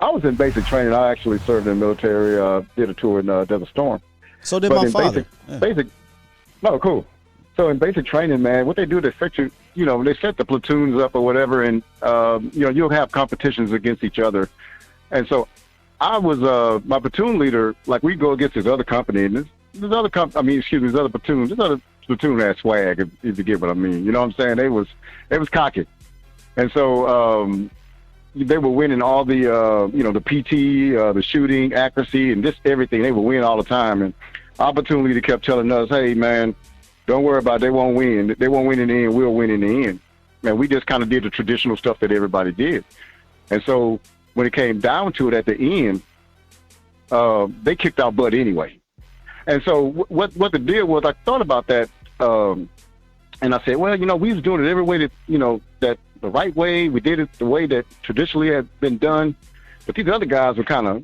I was in basic training. I actually served in the military. Did a tour in Desert Storm. So did But my in father. basic, no, cool. So in basic training, man, what they do, they set you, they set the platoons up or whatever, and you'll have competitions against each other. And so I was my platoon leader. Like we go against this other company, and this other this other platoon. This other platoon had swag, if you get what I mean. You know what I'm saying? They was cocky, and so they were winning all the the PT, the shooting accuracy, and just everything. They were winning all the time, and our platoon leader kept telling us, "Hey, man, don't worry about it. They won't win. They won't win in the end. We'll win in the end." Man, we just kind of did the traditional stuff that everybody did. And so when it came down to it at the end, they kicked our butt anyway. And so what the deal was, I thought about that, and I said, well, we was doing it every way that, that the right way. We did it the way that traditionally had been done. But these other guys were kind of,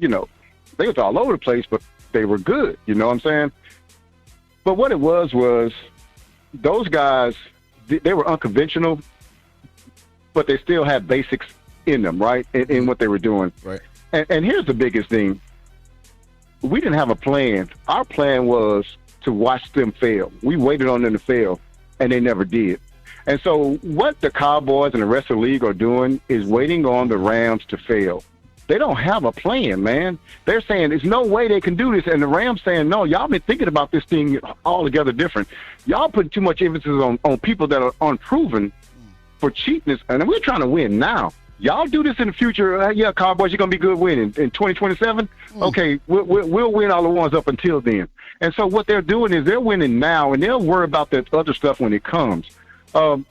they was all over the place, but they were good. You know what I'm saying? But what it was those guys, they were unconventional, but they still had basics in them, right? In what they were doing. Right. And here's the biggest thing. We didn't have a plan. Our plan was to watch them fail. We waited on them to fail, and they never did. And so what the Cowboys and the rest of the league are doing is waiting on the Rams to fail. They don't have a plan, man. They're saying there's no way they can do this. And the Rams saying, no, y'all been thinking about this thing altogether different. Y'all put too much emphasis on people that are unproven for cheapness. And we're trying to win now. Y'all do this in the future. Yeah, Cowboys, you're going to be good winning. In 2027, okay, we'll win all the ones up until then. And so what they're doing is they're winning now, and they'll worry about that other stuff when it comes.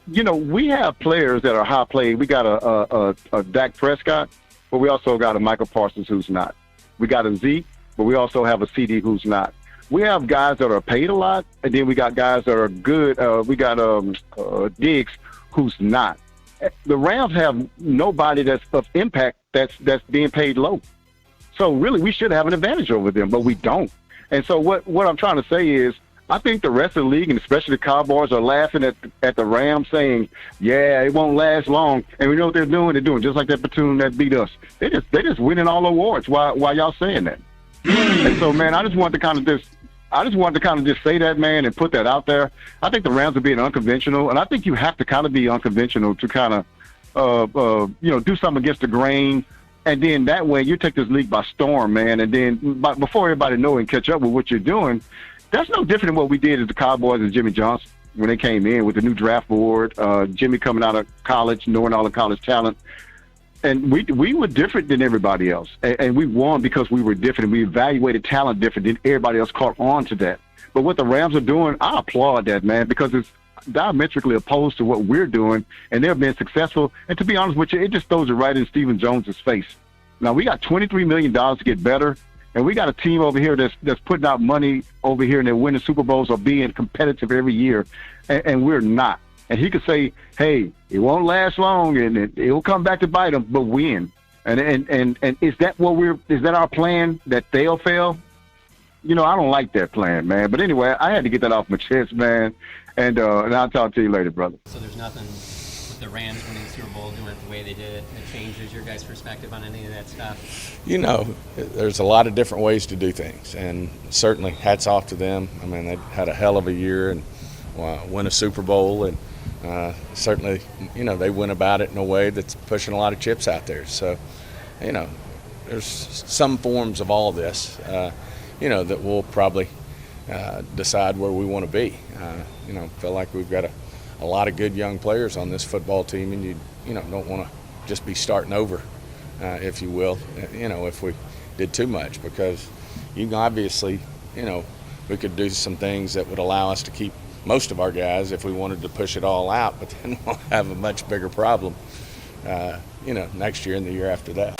We have players that are high played. We got a Dak Prescott, but we also got a Michael Parsons who's not. We got a Zeke, but we also have a CD who's not. We have guys that are paid a lot, and then we got guys that are good. We got Diggs who's not. The Rams have nobody that's of impact that's being paid low. So really, we should have an advantage over them, but we don't. And so what I'm trying to say is, I think the rest of the league, and especially the Cowboys, are laughing at the Rams, saying, "Yeah, it won't last long." And we know what they're doing. They're doing just like that platoon that beat us. They just winning all awards. Why y'all saying that? And so, man, I just wanted to kind of just say that, man, and put that out there. I think the Rams are being unconventional, and I think you have to kind of be unconventional to kind of, do something against the grain. And then that way you take this league by storm, man. And then before everybody know and catch up with what you're doing, that's no different than what we did as the Cowboys and Jimmy Johnson when they came in with the new draft board. Jimmy coming out of college, knowing all the college talent. And we were different than everybody else. And we won because we were different. We evaluated talent different than everybody else caught on to that. But what the Rams are doing, I applaud that, man, because it's diametrically opposed to what we're doing, and they're being successful. And to be honest with you, it just throws it right in Stephen Jones's face. Now, we got $23 million to get better, and we got a team over here that's putting out money over here, and they're winning Super Bowls or being competitive every year, and we're not. And he could say, hey, it won't last long, and it'll come back to bite them, but win. And is that our plan, that they'll fail? I don't like that plan, man. But anyway, I had to get that off my chest, man. And I'll talk to you later, brother. So there's nothing with the Rams winning the Super Bowl, doing it the way they did it, that changes your guys' perspective on any of that stuff? There's a lot of different ways to do things, and certainly hats off to them. I mean, they had a hell of a year and win a Super Bowl, and certainly, they went about it in a way that's pushing a lot of chips out there. So, there's some forms of all this, that we'll probably decide where we want to be. Feel like we've got a lot of good young players on this football team, and you don't want to just be starting over, if you will, if we did too much, because you can obviously, we could do some things that would allow us to keep most of our guys if we wanted to push it all out, but then we'll have a much bigger problem, next year and the year after that.